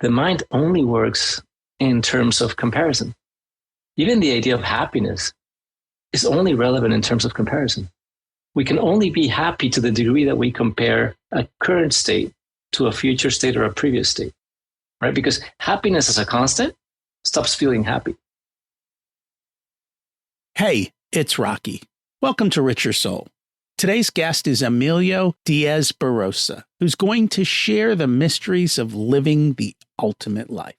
the mind only works in terms of comparison. Even the idea of happiness is only relevant in terms of comparison. We can only be happy to the degree that we compare a current state to a future state or a previous state, right? Because happiness as a constant stops feeling happy. Hey, it's Rocky. Welcome to Richer Soul. Today's guest is Emilio Diez Barroso, who's going to share the mysteries of living the ultimate life.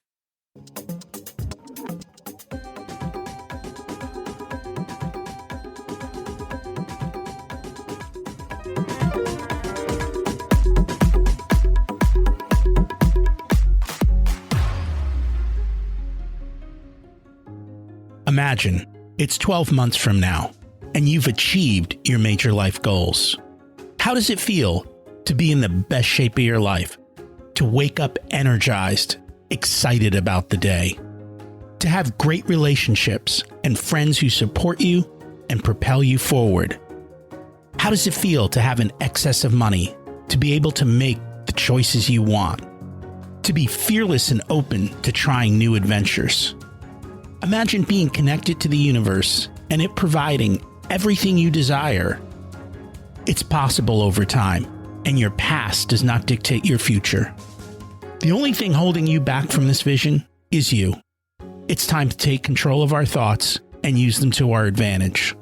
Imagine it's 12 months from now, and you've achieved your major life goals. How does it feel to be in the best shape of your life? To wake up energized, excited about the day? To have great relationships and friends who support you and propel you forward? How does it feel to have an excess of money, to be able to make the choices you want? To be fearless and open to trying new adventures? Imagine being connected to the universe and it providing everything you desire. It's possible over time, and your past does not dictate your future. The only thing holding you back from this vision is you. It's time to take control of our thoughts and use them to our advantage.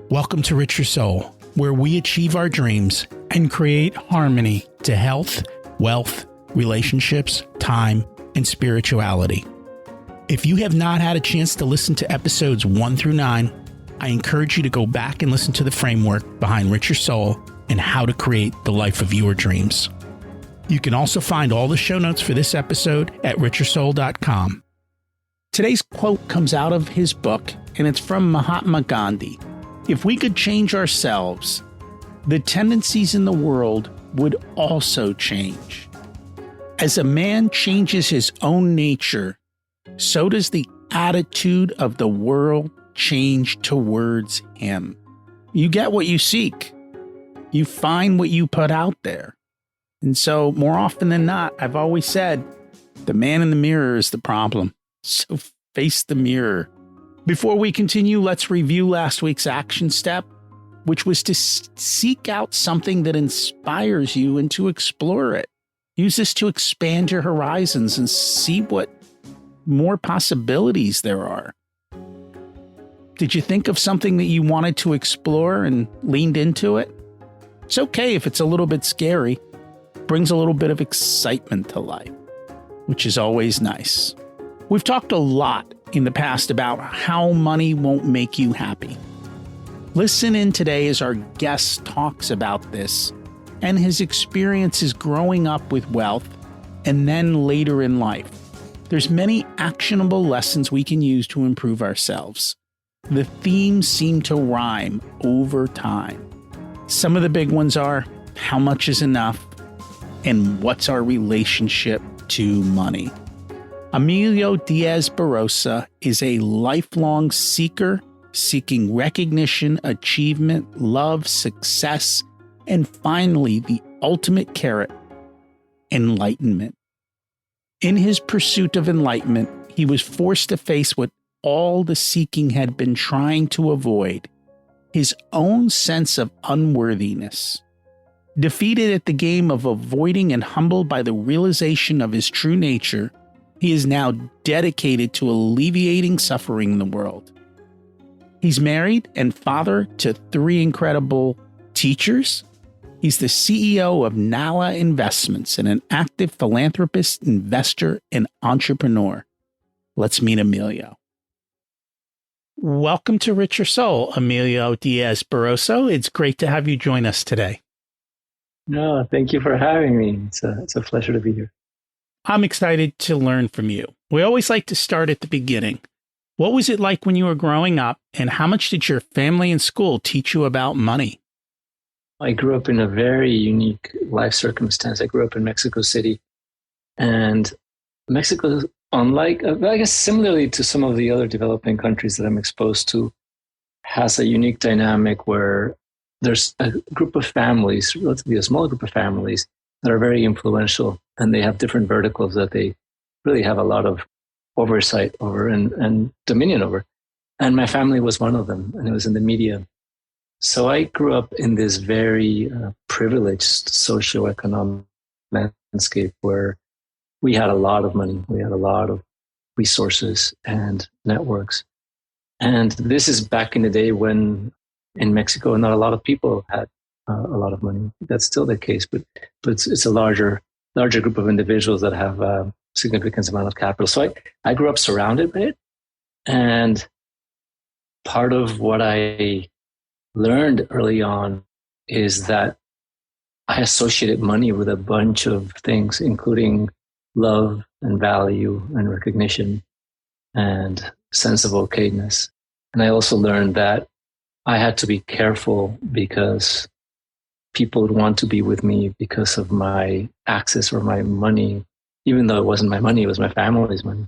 Welcome to Richer Soul, where we achieve our dreams and create harmony to health, wealth, relationships, time, and spirituality. If you have not had a chance to listen to episodes 1 through 9, I encourage you to go back and listen to the framework behind Richer Soul and how to create the life of your dreams. You can also find all the show notes for this episode at richersoul.com. Today's quote comes out of his book, and it's from Mahatma Gandhi. If we could change ourselves, the tendencies in the world would also change. As a man changes his own nature, so does the attitude of the world change towards him. You get what you seek. You find what you put out there. And so more often than not, I've always said, the man in the mirror is the problem. So face the mirror. Before we continue, let's review last week's action step, which was to seek out something that inspires you and to explore it. Use this to expand your horizons and see what more possibilities there are. Did you think of something that you wanted to explore and leaned into it? It's okay if it's a little bit scary. It brings a little bit of excitement to life, which is always nice. We've talked a lot in the past about how money won't make you happy. Listen in today as our guest talks about this and his experiences growing up with wealth and then later in life. There's many actionable lessons we can use to improve ourselves. The themes seem to rhyme over time. Some of the big ones are how much is enough and what's our relationship to money. Emilio Diez Barroso is a lifelong seeker, seeking recognition, achievement, love, success, and finally the ultimate carrot, enlightenment. In his pursuit of enlightenment, he was forced to face what all the seeking had been trying to avoid, his own sense of unworthiness. Defeated at the game of avoiding and humbled by the realization of his true nature, he is now dedicated to alleviating suffering in the world. He's married and father to 3 incredible teachers. He's the CEO of Nala Investments and an active philanthropist, investor, and entrepreneur. Let's meet Emilio. Welcome to Richer Soul, Emilio Diez Barroso. It's great to have you join us today. No, thank you for having me. It's a pleasure to be here. I'm excited to learn from you. We always like to start at the beginning. What was it like when you were growing up, and how much did your family and school teach you about money? I grew up in a very unique life circumstance. I grew up in Mexico City, and Mexico, unlike, I guess similarly to some of the other developing countries that I'm exposed to, has a unique dynamic where there's a group of families, relatively a small group of families, that are very influential and they have different verticals that they really have a lot of oversight over and dominion over. And my family was one of them, and it was in the media. So I grew up in this very privileged socioeconomic landscape where we had a lot of money, we had a lot of resources and networks. And this is back in the day when in Mexico, not a lot of people had a lot of money. That's still the case, but it's a larger group of individuals that have a significant amount of capital. So I grew up surrounded by it. And part of what I learned early on is that I associated money with a bunch of things, including love and value and recognition and sense of okayness. And I also learned that I had to be careful because people would want to be with me because of my access or my money, even though it wasn't my money, it was my family's money.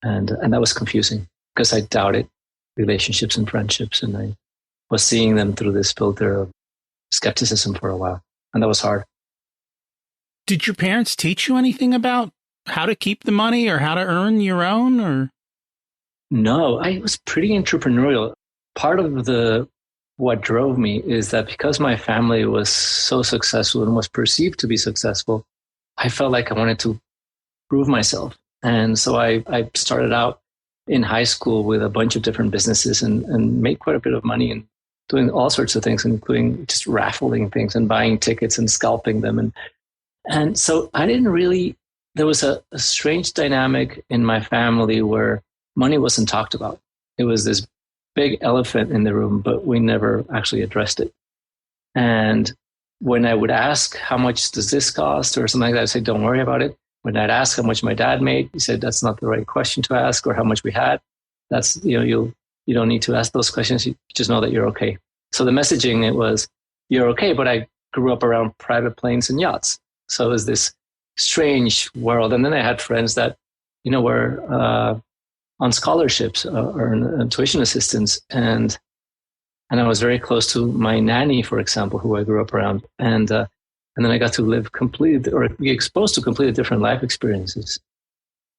And that was confusing because I doubted relationships and friendships, and I was seeing them through this filter of skepticism for a while. And that was hard. Did your parents teach you anything about how to keep the money or how to earn your own? Or no, I was pretty entrepreneurial. Part of what drove me is that because my family was so successful and was perceived to be successful, I felt like I wanted to prove myself. And so I started out in high school with a bunch of different businesses and made quite a bit of money and doing all sorts of things, including just raffling things and buying tickets and scalping them. And so I didn't really, there was a strange dynamic in my family where money wasn't talked about. It was this big elephant in the room, but we never actually addressed it. And when I would ask, how much does this cost or something like that, I'd say, don't worry about it. When I'd ask how much my dad made, he said, that's not the right question to ask, or how much we had. That's, you don't need to ask those questions. You just know that you're okay. So the messaging, it was, you're okay, but I grew up around private planes and yachts. So it was this strange world. And then I had friends that, were on scholarships or tuition assistance. And I was very close to my nanny, for example, who I grew up around. And then I got to live be exposed to completely different life experiences.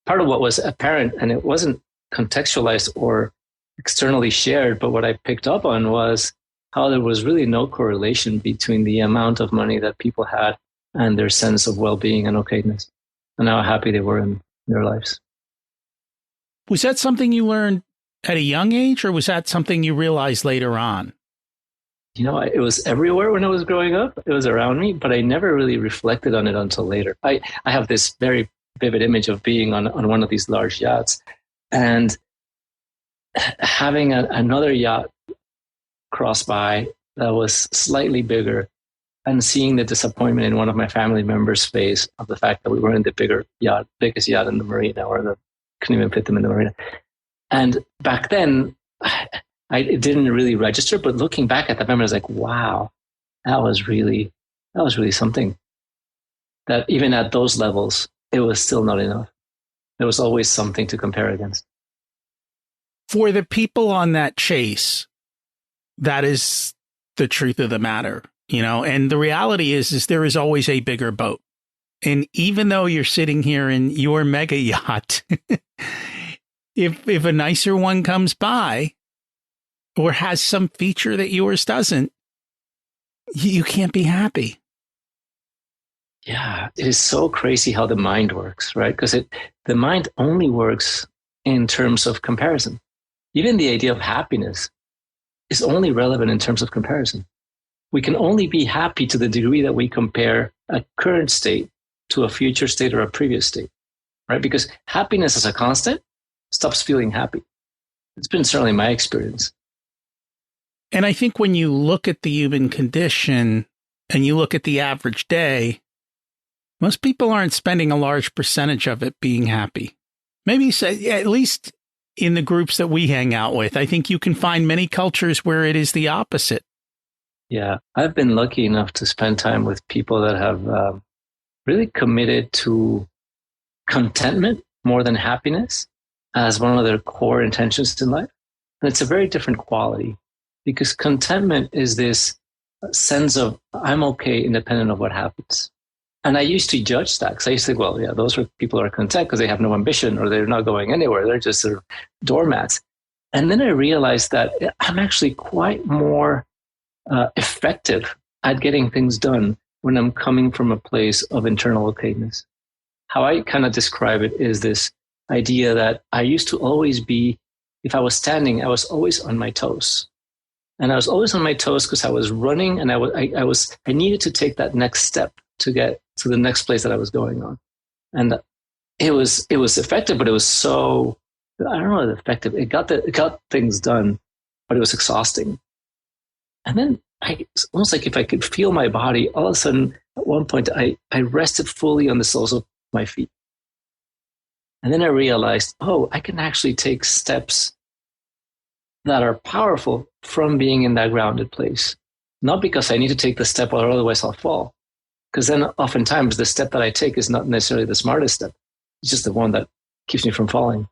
Part of what was apparent, and it wasn't contextualized or externally shared, but what I picked up on was how there was really no correlation between the amount of money that people had and their sense of well-being and okayness, and how happy they were in their lives. Was that something you learned at a young age, or was that something you realized later on? It was everywhere when I was growing up. It was around me, but I never really reflected on it until later. I have this very vivid image of being on one of these large yachts and having another yacht cross by that was slightly bigger and seeing the disappointment in one of my family members' face of the fact that we were in the biggest yacht in the marina, or that couldn't even fit them in the marina. And back then, it didn't really register, but looking back at that memory, I was like, wow, that was really something. That even at those levels, it was still not enough. There was always something to compare against. For the people on that chase, that is the truth of the matter, and the reality is there is always a bigger boat. And even though you're sitting here in your mega yacht, if a nicer one comes by, or has some feature that yours doesn't, you can't be happy. Yeah, it is so crazy how the mind works, right? Because the mind only works in terms of comparison. Even the idea of happiness is only relevant in terms of comparison. We can only be happy to the degree that we compare a current state to a future state or a previous state, right? Because happiness as a constant stops feeling happy. It's been certainly my experience. And I think when you look at the human condition and you look at the average day, most people aren't spending a large percentage of it being happy. Maybe at least in the groups that we hang out with, I think you can find many cultures where it is the opposite. Yeah, I've been lucky enough to spend time with people that have really committed to contentment more than happiness as one of their core intentions in life. And it's a very different quality. Because contentment is this sense of, I'm okay independent of what happens. And I used to judge that because I used to think, well, yeah, those are people are content because they have no ambition or they're not going anywhere. They're just sort of doormats. And then I realized that I'm actually quite more effective at getting things done when I'm coming from a place of internal okayness. How I kind of describe it is this idea that I used to always be, if I was standing, I was always on my toes. And I was always on my toes because I was running and I needed to take that next step to get to the next place that I was going on. And it was effective, but it was so, I don't know, effective. It got things done, but it was exhausting. And then it's almost like if I could feel my body, all of a sudden, at one point, I rested fully on the soles of my feet. And then I realized, oh, I can actually take steps that are powerful from being in that grounded place. Not because I need to take the step or otherwise I'll fall. Because then oftentimes the step that I take is not necessarily the smartest step. It's just the one that keeps me from falling.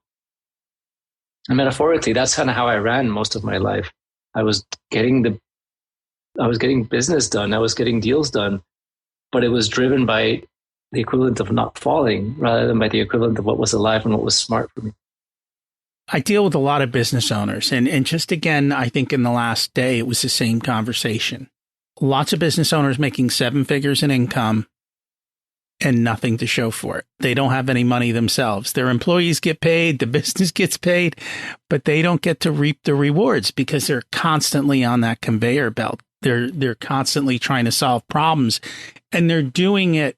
And metaphorically, that's kind of how I ran most of my life. I was getting business done. I was getting deals done, but it was driven by the equivalent of not falling rather than by the equivalent of what was alive and what was smart for me. I deal with a lot of business owners, and just again, I think in the last day, it was the same conversation. Lots of business owners making 7 figures in income and nothing to show for it. They don't have any money themselves. Their employees get paid, the business gets paid, but they don't get to reap the rewards because they're constantly on that conveyor belt. They're constantly trying to solve problems, and they're doing it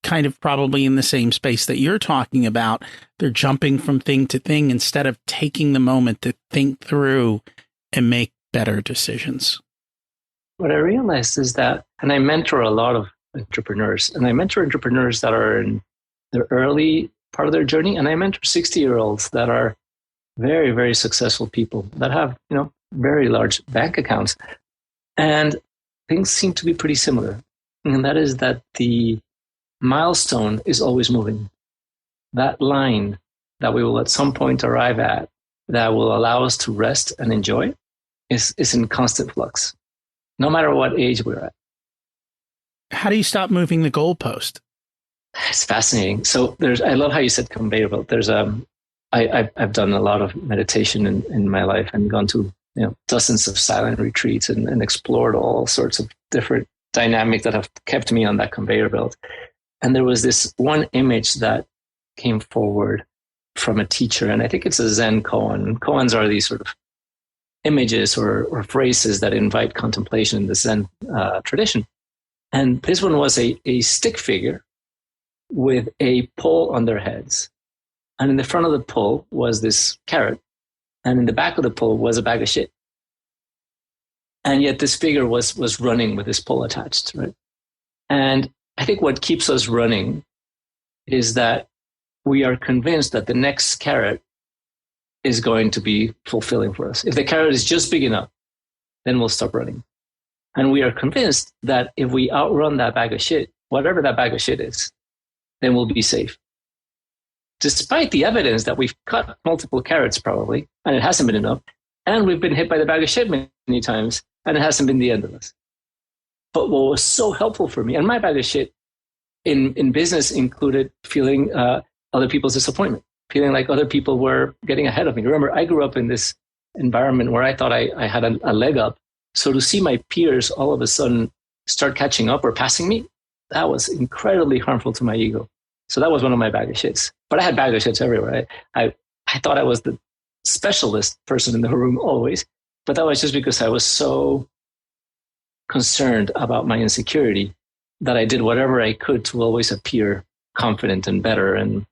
kind of probably in the same space that you're talking about. They're jumping from thing to thing instead of taking the moment to think through and make better decisions. What I realized is that, and I mentor a lot of entrepreneurs, and I mentor entrepreneurs that are in their early part of their journey, and I mentor 60-year-olds that are very, very successful people that have, very large bank accounts. And things seem to be pretty similar. And that is that the milestone is always moving. That line that we will at some point arrive at that will allow us to rest and enjoy is in constant flux, no matter what age we're at. How do you stop moving the goalpost? It's fascinating. So I love how you said conveyor belt. I've done a lot of meditation in my life and gone to dozens of silent retreats and explored all sorts of different dynamics that have kept me on that conveyor belt. And there was this one image that came forward from a teacher, and I think it's a Zen koan. Koans are these sort of images or phrases that invite contemplation in the Zen tradition. And this one was a stick figure with a pole on their heads. And in the front of the pole was this carrot. And in the back of the pole was a bag of shit. And yet this figure was running with this pole attached, right? And I think what keeps us running is that we are convinced that the next carrot is going to be fulfilling for us. If the carrot is just big enough, then we'll stop running. And we are convinced that if we outrun that bag of shit, whatever that bag of shit is, then we'll be safe. Despite the evidence that we've cut multiple carrots probably, and it hasn't been enough, and we've been hit by the bag of shit many times, and it hasn't been the end of us. But what was so helpful for me, and my bag of shit in business included feeling other people's disappointment, feeling like other people were getting ahead of me. Remember, I grew up in this environment where I thought I had a leg up. So to see my peers all of a sudden start catching up or passing me, that was incredibly harmful to my ego. So that was one of my bag of shits. But I had bag of shits everywhere. I thought I was the specialist person in the room always, but that was just because I was so concerned about my insecurity that I did whatever I could to always appear confident and better. And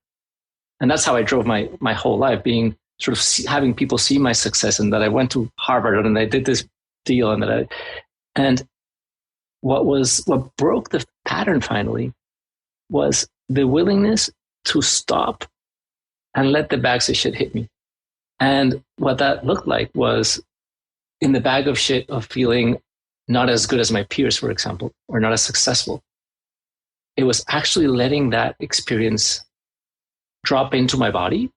that's how I drove my whole life, being sort of having people see my success and that I went to Harvard and I did this deal and what broke the pattern finally was the willingness to stop and let the bags of shit hit me. And what that looked like was in the bag of shit of feeling not as good as my peers, for example, or not as successful. It was actually letting that experience drop into my body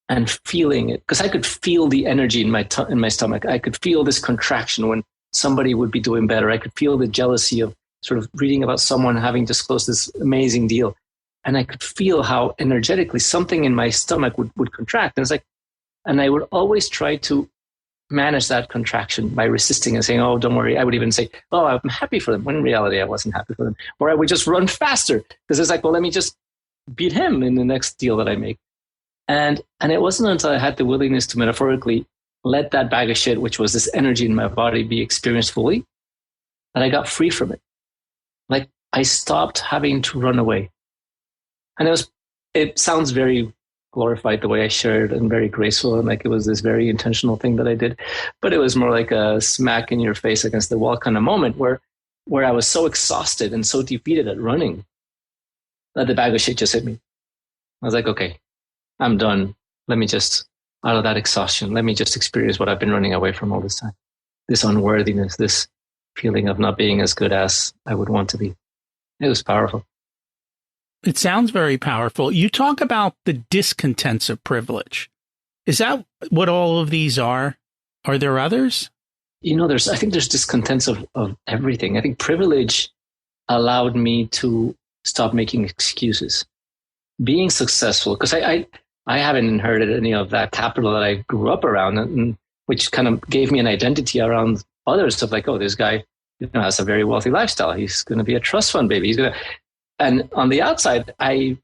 and feeling it, because I could feel the energy in my stomach. I could feel this contraction when somebody would be doing better. I could feel the jealousy of sort of reading about someone having just closed this amazing deal. And I could feel how energetically something in my stomach would contract. And it's like, and I would always try to manage that contraction by resisting and saying, oh, don't worry. I would even say, oh, I'm happy for them. When in reality, I wasn't happy for them. Or I would just run faster because it's like, well, let me just beat him in the next deal that I make. And it wasn't until I had the willingness to metaphorically let that bag of shit, which was this energy in my body, be experienced fully, that I got free from it. Like I stopped having to run away. And it sounds very glorified the way I shared and very graceful. And like it was this very intentional thing that I did. But it was more like a smack in your face against the wall kind of moment where I was so exhausted and so defeated at running that the bag of shit just hit me. I was like, okay, I'm done. Let me just, out of that exhaustion, let me just experience what I've been running away from all this time. This unworthiness, this feeling of not being as good as I would want to be. It was powerful. It sounds very powerful. You talk about the discontents of privilege. Is that what all of these are? Are there others? You know, I think there's discontents of everything. I think privilege allowed me to stop making excuses. Being successful, because I haven't inherited any of that capital that I grew up around, and which kind of gave me an identity around others of like, oh, this guy has a very wealthy lifestyle. He's going to be a trust fund baby. And on the outside, I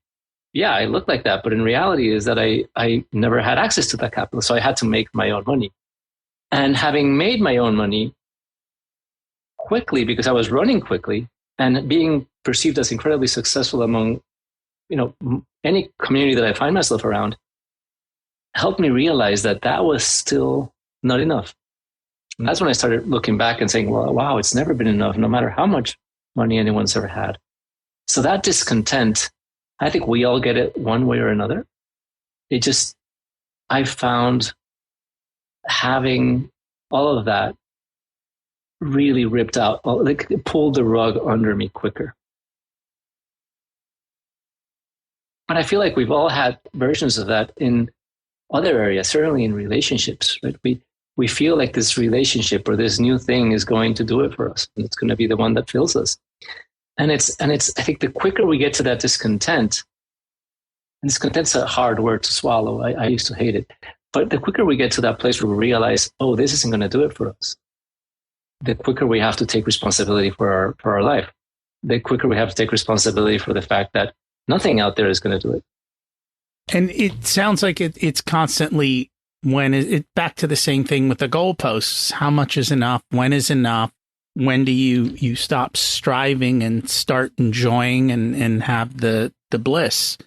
look like that. But in reality is that I never had access to that capital. So I had to make my own money. And having made my own money quickly, because I was running quickly and being perceived as incredibly successful among, any community that I find myself around, helped me realize that was still not enough. And that's when I started looking back and saying, well, wow, it's never been enough, no matter how much money anyone's ever had. So that discontent, I think we all get it one way or another. I found having all of that really ripped out, like it pulled the rug under me quicker. But I feel like we've all had versions of that in other areas, certainly in relationships, right? We feel like this relationship or this new thing is going to do it for us, and it's going to be the one that fills us. And it's I think the quicker we get to that discontent, and discontent's a hard word to swallow. I used to hate it. But the quicker we get to that place where we realize, oh, this isn't going to do it for us, the quicker we have to take responsibility for our life. The quicker we have to take responsibility for the fact that nothing out there is going to do it. And it sounds like it's constantly back to the same thing with the goalposts. How much is enough? When is enough? When do you stop striving and start enjoying and have the bliss?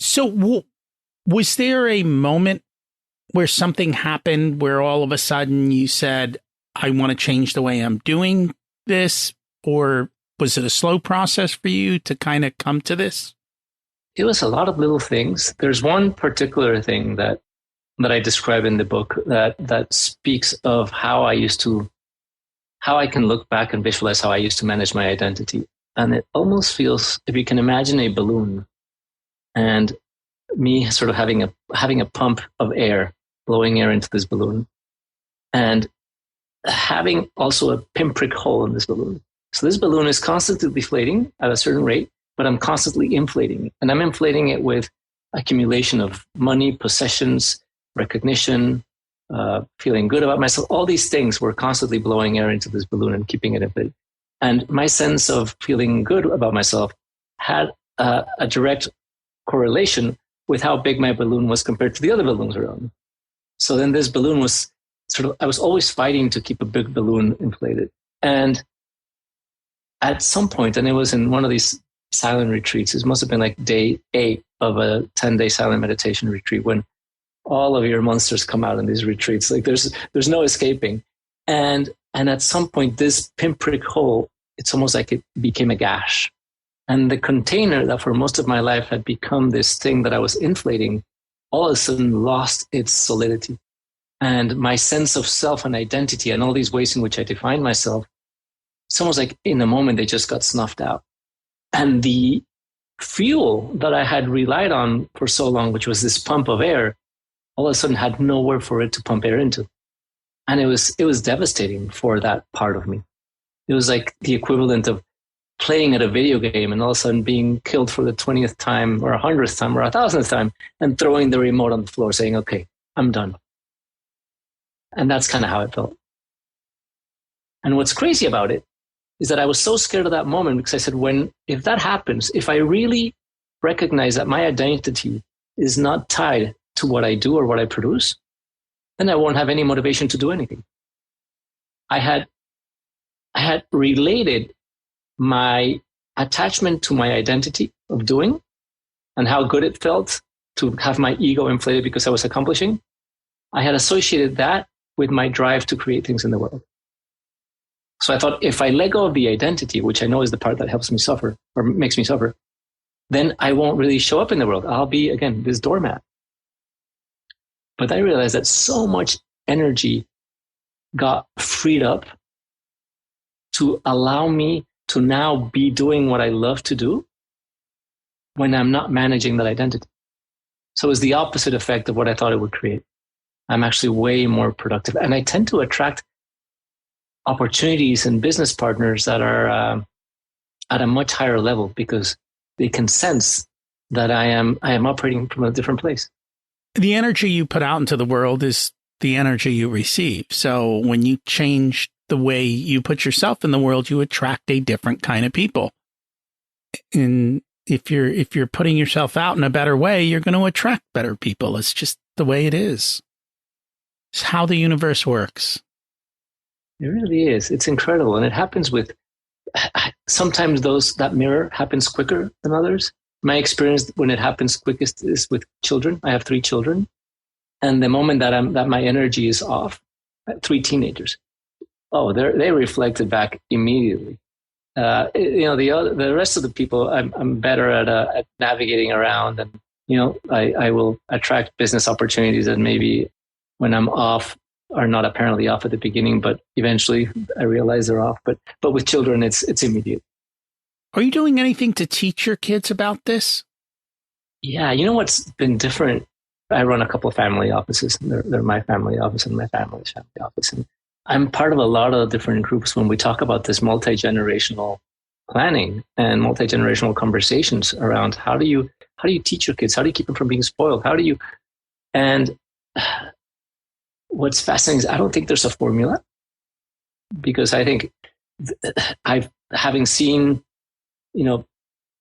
So was there a moment where something happened where all of a sudden you said, I want to change the way I'm doing this? Or was it a slow process for you to kind of come to this? It was a lot of little things. There's one particular thing that I describe in the book that speaks of how I can look back and visualize how I used to manage my identity. And it almost feels, if you can imagine a balloon and me sort of having a pump of air, blowing air into this balloon, and having also a pinprick hole in this balloon. So this balloon is constantly deflating at a certain rate, but I'm constantly inflating it. And I'm inflating it with accumulation of money, possessions, recognition, feeling good about myself. All these things were constantly blowing air into this balloon and keeping it inflated. And my sense of feeling good about myself had a direct correlation with how big my balloon was compared to the other balloons around me. So then this balloon was I was always fighting to keep a big balloon inflated. And at some point, and it was in one of these silent retreats, it must have been like day 8 of a 10-day silent meditation retreat, when all of your monsters come out in these retreats. Like there's no escaping. And at some point, this pinprick hole, it's almost like it became a gash. And the container that for most of my life had become this thing that I was inflating, all of a sudden lost its solidity. And my sense of self and identity and all these ways in which I define myself, it's almost like in a moment they just got snuffed out. And the fuel that I had relied on for so long, which was this pump of air, all of a sudden had nowhere for it to pump air into. And it was devastating for that part of me. It was like the equivalent of playing at a video game and all of a sudden being killed for the 20th time or 100th time or 1,000th time and throwing the remote on the floor saying, okay, I'm done. And that's kind of how it felt. And what's crazy about it is that I was so scared of that moment because I said, if that happens, if I really recognize that my identity is not tied to what I do or what I produce, then I won't have any motivation to do anything. I had related my attachment to my identity of doing and how good it felt to have my ego inflated because I was accomplishing. I had associated that with my drive to create things in the world. So I thought, if I let go of the identity, which I know is the part that helps me suffer or makes me suffer, then I won't really show up in the world. I'll be, again, this doormat. But I realized that so much energy got freed up to allow me to now be doing what I love to do when I'm not managing that identity. So it's the opposite effect of what I thought it would create. I'm actually way more productive. And I tend to attract opportunities and business partners that are at a much higher level because they can sense that I am operating from a different place. The energy you put out into the world is the energy you receive. So when you change the way you put yourself in the world, you attract a different kind of people. And if you're putting yourself out in a better way, you're going to attract better people. It's just the way it is. It's how the universe works. It really is. It's incredible. And it happens with, sometimes that mirror happens quicker than others. My experience when it happens quickest is with children. I have 3 children. And the moment that my energy is off, 3 teenagers, they reflected back immediately. The rest of the people, I'm better at navigating around, and I will attract business opportunities that maybe when I'm off are not apparently off at the beginning, but eventually I realize they're off. But with children, it's immediate. Are you doing anything to teach your kids about this? Yeah, what's been different? I run a couple of family offices. They're my family office and my family's family office. And I'm part of a lot of different groups when we talk about this multi-generational planning and multi-generational conversations around how do you teach your kids? How do you keep them from being spoiled? And what's fascinating is I don't think there's a formula, because I think having seen,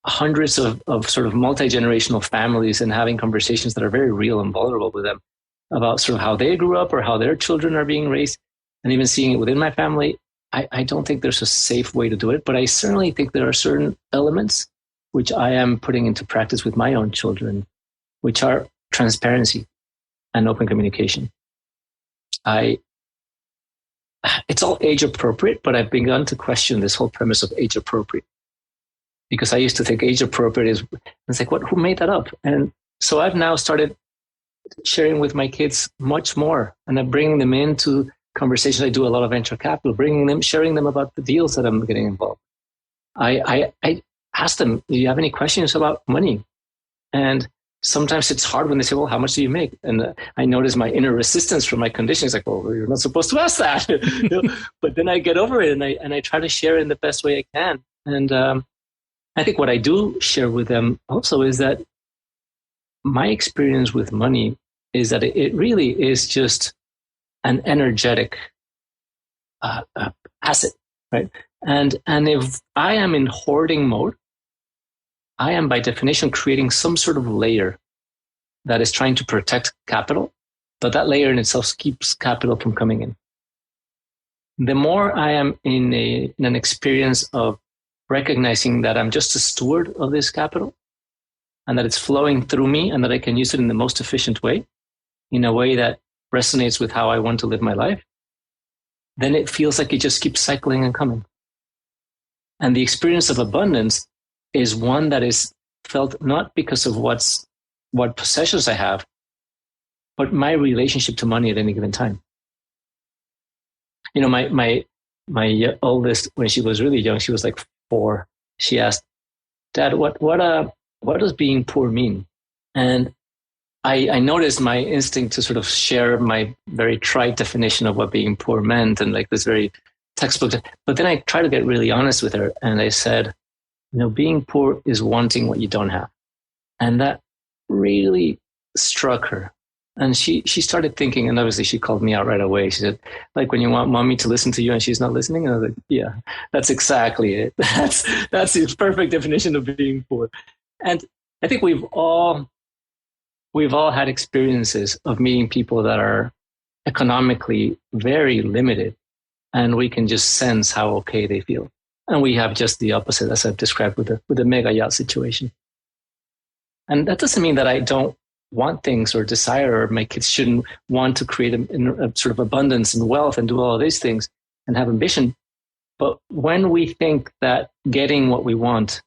hundreds of sort of multi-generational families and having conversations that are very real and vulnerable with them about sort of how they grew up or how their children are being raised, and even seeing it within my family, I don't think there's a safe way to do it. But I certainly think there are certain elements which I am putting into practice with my own children, which are transparency and open communication. It's all age appropriate, but I've begun to question this whole premise of age appropriate, because I used to think age appropriate it's like, who made that up? And so I've now started sharing with my kids much more, and I'm bringing them into conversations. I do a lot of venture capital, sharing them about the deals that I'm getting involved. I ask them, do you have any questions about money? And sometimes it's hard when they say, well, how much do you make? And I notice my inner resistance from my conditioning. It's like, well, you're not supposed to ask that. But then I get over it, and I try to share in the best way I can. And I think what I do share with them also is that my experience with money is that it really is just an energetic asset, right? And if I am in hoarding mode, I am by definition creating some sort of layer that is trying to protect capital, but that layer in itself keeps capital from coming in. The more I am in an experience of recognizing that I'm just a steward of this capital and that it's flowing through me and that I can use it in the most efficient way, in a way that resonates with how I want to live my life, then it feels like it just keeps cycling and coming. And the experience of abundance is one that is felt not because of what possessions I have, but my relationship to money at any given time. My oldest, when she was really young, she was like 4. She asked, "Dad, what does being poor mean?" And I noticed my instinct to sort of share my very trite definition of what being poor meant, and like this very textbook. But then I tried to get really honest with her, and I said, being poor is wanting what you don't have. And that really struck her. And she started thinking, and obviously she called me out right away. She said, like when you want mommy to listen to you and she's not listening. And I was like, yeah, that's exactly it. That's the perfect definition of being poor. And I think we've all had experiences of meeting people that are economically very limited, and we can just sense how okay they feel. And we have just the opposite, as I've described with the mega yacht situation. And that doesn't mean that I don't want things or desire, or my kids shouldn't want to create a sort of abundance and wealth and do all of these things and have ambition. But when we think that getting what we want,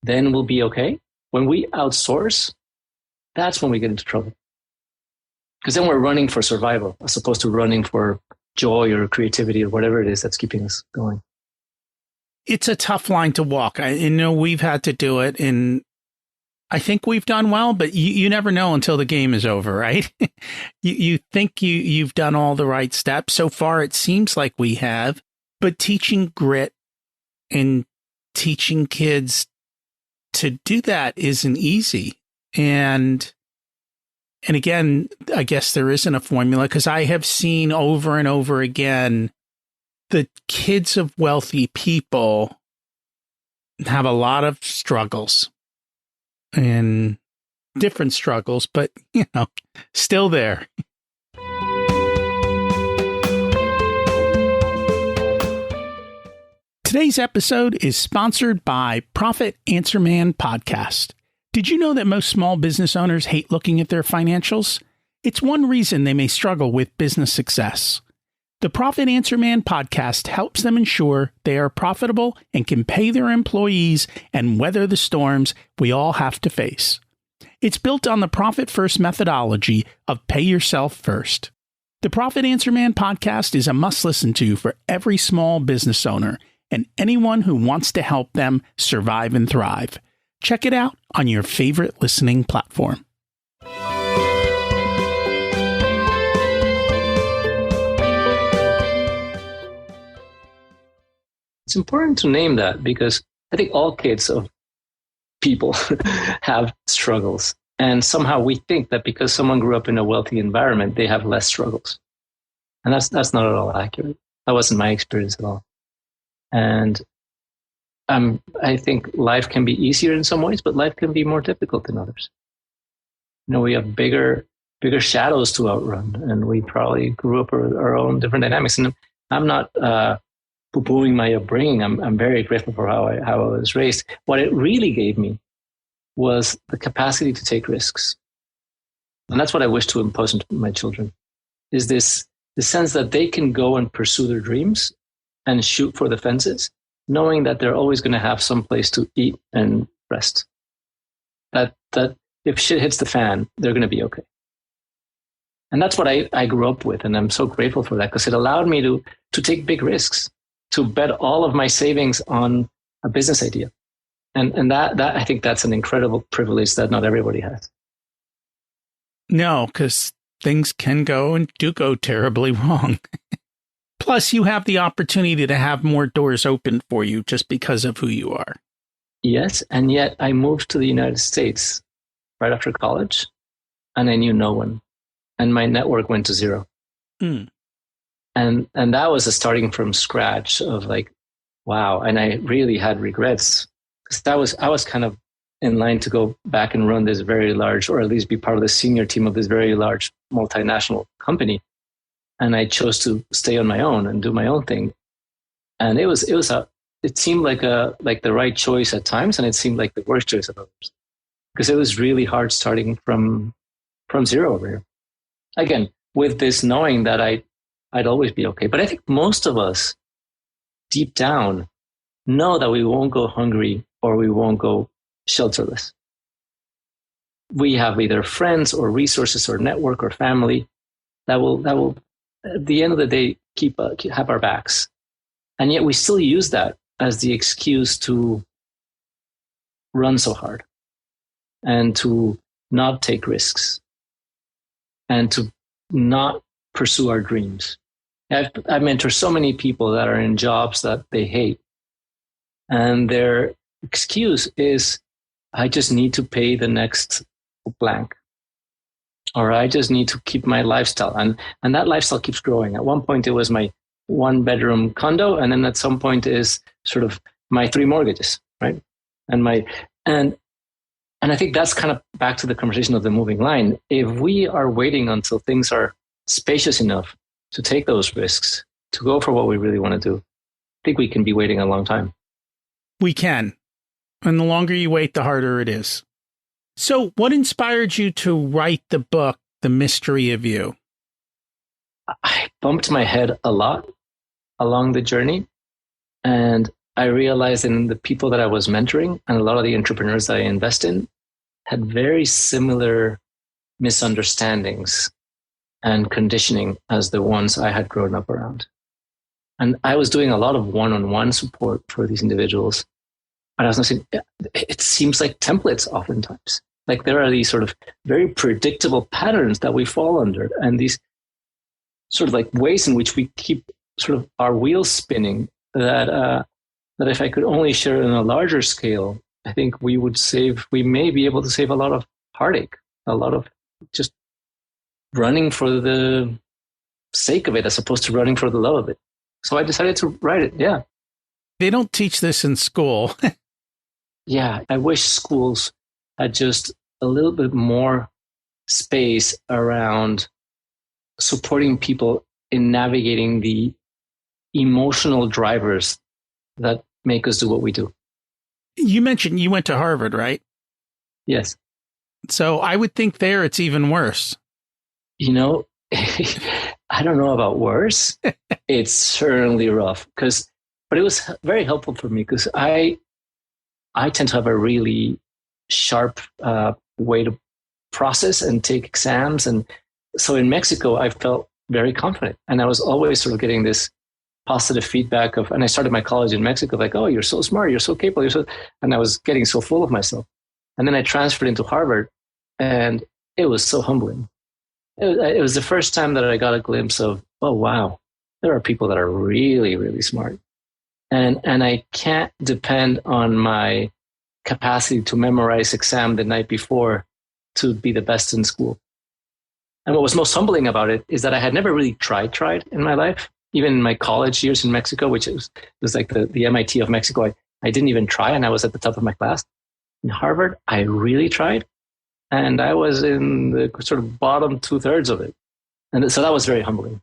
then we'll be okay. When we outsource, that's when we get into trouble. Because then we're running for survival as opposed to running for joy or creativity or whatever it is that's keeping us going. It's a tough line to walk. I know we've had to do it, and I think we've done well, but you never know until the game is over, right? you think you've done all the right steps. So far, it seems like we have, but teaching grit and teaching kids to do that isn't easy. And again, I guess there isn't a formula, because I have seen over and over again the kids of wealthy people have a lot of struggles, and different struggles, but, still there. Today's episode is sponsored by Profit Answer Man Podcast. Did you know that most small business owners hate looking at their financials? It's one reason they may struggle with business success. The Profit Answer Man podcast helps them ensure they are profitable and can pay their employees and weather the storms we all have to face. It's built on the Profit First methodology of pay yourself first. The Profit Answer Man podcast is a must listen to for every small business owner and anyone who wants to help them survive and thrive. Check it out on your favorite listening platform. It's important to name that, because I think all kids of people have struggles. And somehow we think that because someone grew up in a wealthy environment, they have less struggles. And that's not at all accurate. That wasn't my experience at all. And I think life can be easier in some ways, but life can be more difficult in others. We have bigger shadows to outrun, and we probably grew up our own different dynamics. And I'm not poo-pooing my upbringing. I'm very grateful for how I was raised. What it really gave me was the capacity to take risks. And that's what I wish to impose on my children, is the sense that they can go and pursue their dreams and shoot for the fences, knowing that they're always going to have some place to eat and rest. That if shit hits the fan, they're going to be okay. And that's what I grew up with. And I'm so grateful for that, because it allowed me to take big risks, to bet all of my savings on a business idea. And that I think that's an incredible privilege that not everybody has. No, because things can go and do go terribly wrong. Plus, you have the opportunity to have more doors open for you just because of who you are. Yes, and yet I moved to the United States right after college, and I knew no one. And my network went to zero. Mm. And that was a starting from scratch of like, wow. And I really had regrets, because I was kind of in line to go back and run this very large, or at least be part of the senior team of this very large multinational company. And I chose to stay on my own and do my own thing. And it seemed like the right choice at times, and it seemed like the worst choice of others, because it was really hard starting from zero over here. Again, with this knowing that I'd always be okay. But I think most of us, deep down, know that we won't go hungry or we won't go shelterless. We have either friends or resources or network or family that will at the end of the day have our backs. And yet we still use that as the excuse to run so hard and to not take risks and to not pursue our dreams. I've mentored so many people that are in jobs that they hate, and they're excuse is, I just need to pay the next blank, or I just need to keep my lifestyle. And that lifestyle keeps growing. At one point, it was my 1-bedroom condo. And then at some point is sort of my 3 mortgages, right? And I think that's kind of back to the conversation of the moving line. If we are waiting until things are spacious enough to take those risks, to go for what we really want to do, I think we can be waiting a long time. We can. And the longer you wait, the harder it is. So what inspired you to write the book, The Mystery of You? I bumped my head a lot along the journey. And I realized in the people that I was mentoring and a lot of the entrepreneurs that I invest in had very similar misunderstandings and conditioning as the ones I had grown up around. And I was doing a lot of one-on-one support for these individuals. And I was saying, it seems like templates oftentimes. Like there are these sort of very predictable patterns that we fall under, and these sort of like ways in which we keep sort of our wheels spinning that if I could only share it on a larger scale, I think we may be able to save a lot of heartache, a lot of just running for the sake of it as opposed to running for the love of it. So I decided to write it. Yeah. They don't teach this in school. Yeah. I wish schools had just a little bit more space around supporting people in navigating the emotional drivers that make us do what we do. You mentioned you went to Harvard, right? Yes. So I would think there it's even worse. You know, I don't know about worse. It's certainly rough but it was very helpful for me because I tend to have a really sharp way to process and take exams. And so in Mexico, I felt very confident. And I was always sort of getting this positive feedback and I started my college in Mexico, like, oh, you're so smart, you're so capable, and I was getting so full of myself. And then I transferred into Harvard, and it was so humbling. It was the first time that I got a glimpse of, oh, wow, there are people that are really, really smart. And I can't depend on my capacity to memorize exam the night before to be the best in school. And what was most humbling about it is that I had never really tried in my life. Even in my college years in Mexico, which was like the MIT of Mexico, I didn't even try, and I was at the top of my class. In Harvard, I really tried, and I was in the sort of bottom 2/3 of it. And so that was very humbling.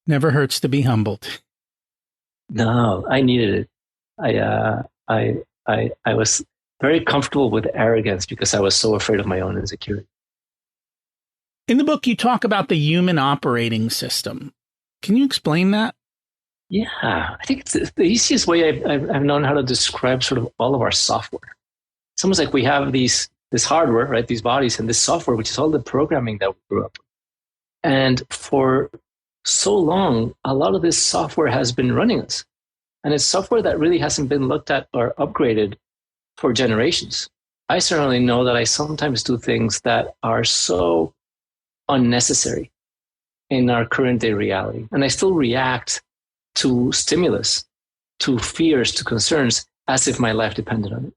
Never hurts to be humbled. No, I needed it. I was very comfortable with arrogance because I was so afraid of my own insecurity. In the book, you talk about the human operating system. Can you explain that? Yeah, I think it's the easiest way I've known how to describe sort of all of our software. It's almost like we have this hardware, right? These bodies, and this software, which is all the programming that we grew up with. And for so long, a lot of this software has been running us. And it's software that really hasn't been looked at or upgraded for generations. I certainly know that I sometimes do things that are so unnecessary in our current day reality. And I still react to stimulus, to fears, to concerns, as if my life depended on it.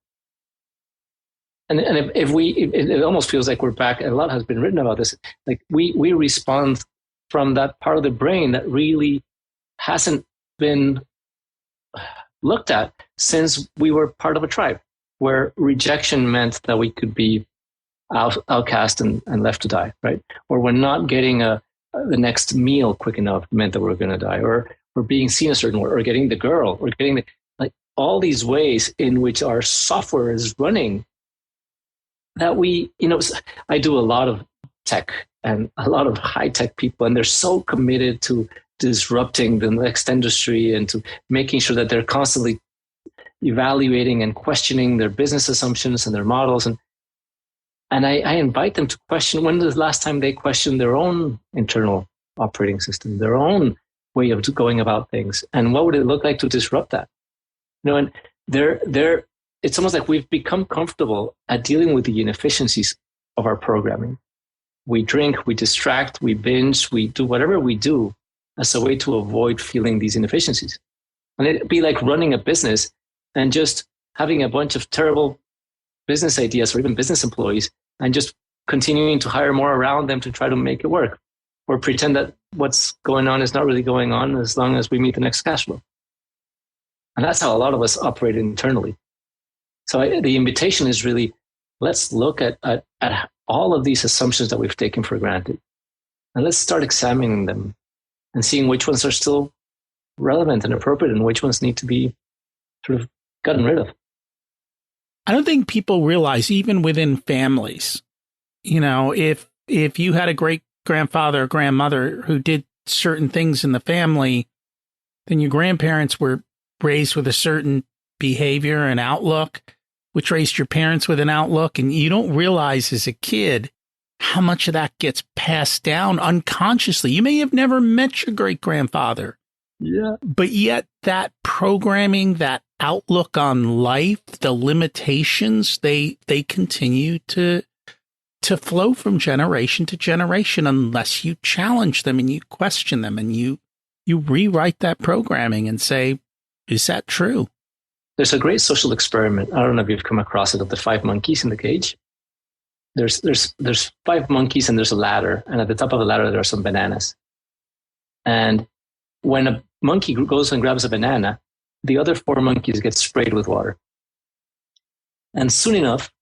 And it almost feels like we're back, and a lot has been written about this, like we respond from that part of the brain that really hasn't been looked at since we were part of a tribe, where rejection meant that we could be outcast and left to die, right? Or we're not getting the next meal quick enough meant that we're going to die, or being seen a certain way, or getting the girl, or getting like all these ways in which our software is running that I do a lot of tech and a lot of high tech people, and they're so committed to disrupting the next industry and to making sure that they're constantly evaluating and questioning their business assumptions and their models. And I invite them to question, when was the last time they questioned their own internal operating system, their own way of going about things, and what would it look like to disrupt that? And it's almost like we've become comfortable at dealing with the inefficiencies of our programming. We drink, we distract, we binge, we do whatever we do as a way to avoid feeling these inefficiencies. And it'd be like running a business and just having a bunch of terrible business ideas or even business employees and just continuing to hire more around them to try to make it work, or pretend that what's going on is not really going on as long as we meet the next cash flow. And that's how a lot of us operate internally. So the invitation is really, let's look at all of these assumptions that we've taken for granted. And let's start examining them and seeing which ones are still relevant and appropriate and which ones need to be sort of gotten rid of. I don't think people realize, even within families, if you had a great grandfather or grandmother who did certain things in the family, then your grandparents were raised with a certain behavior and outlook, which raised your parents with an outlook. And you don't realize as a kid how much of that gets passed down unconsciously. You may have never met your great grandfather. Yeah. But yet that programming, that outlook on life, the limitations, they continue to flow from generation to generation unless you challenge them and you question them and you rewrite that programming and say, is that true? There's a great social experiment. I don't know if you've come across it, of the 5 monkeys in the cage. There's 5 monkeys and there's a ladder. And at the top of the ladder, there are some bananas. And when a monkey goes and grabs a banana, the other 4 monkeys get sprayed with water. And soon enough,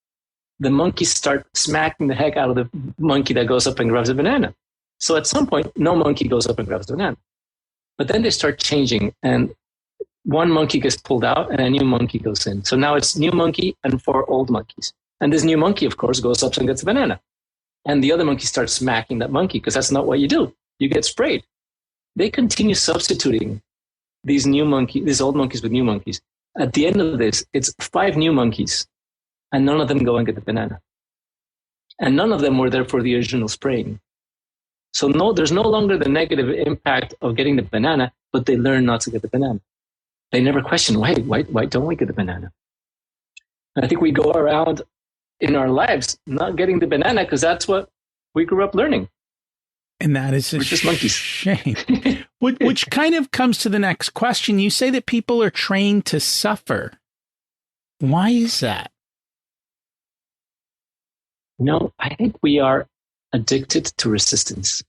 the monkeys start smacking the heck out of the monkey that goes up and grabs a banana. So at some point, no monkey goes up and grabs a banana. But then they start changing, and one monkey gets pulled out and a new monkey goes in. So now it's new monkey and 4 old monkeys. And this new monkey, of course, goes up and gets a banana. And the other monkey starts smacking that monkey because that's not what you do. You get sprayed. They continue substituting these old monkeys with new monkeys. At the end of this, it's 5 new monkeys, and none of them go and get the banana. And none of them were there for the original spraying. So there's no longer the negative impact of getting the banana, but they learn not to get the banana. They never question, why don't we get the banana? And I think we go around in our lives not getting the banana because that's what we grew up learning. And that is a shame. Which kind of comes to the next question. You say that people are trained to suffer. Why is that? I think we are addicted to resistance.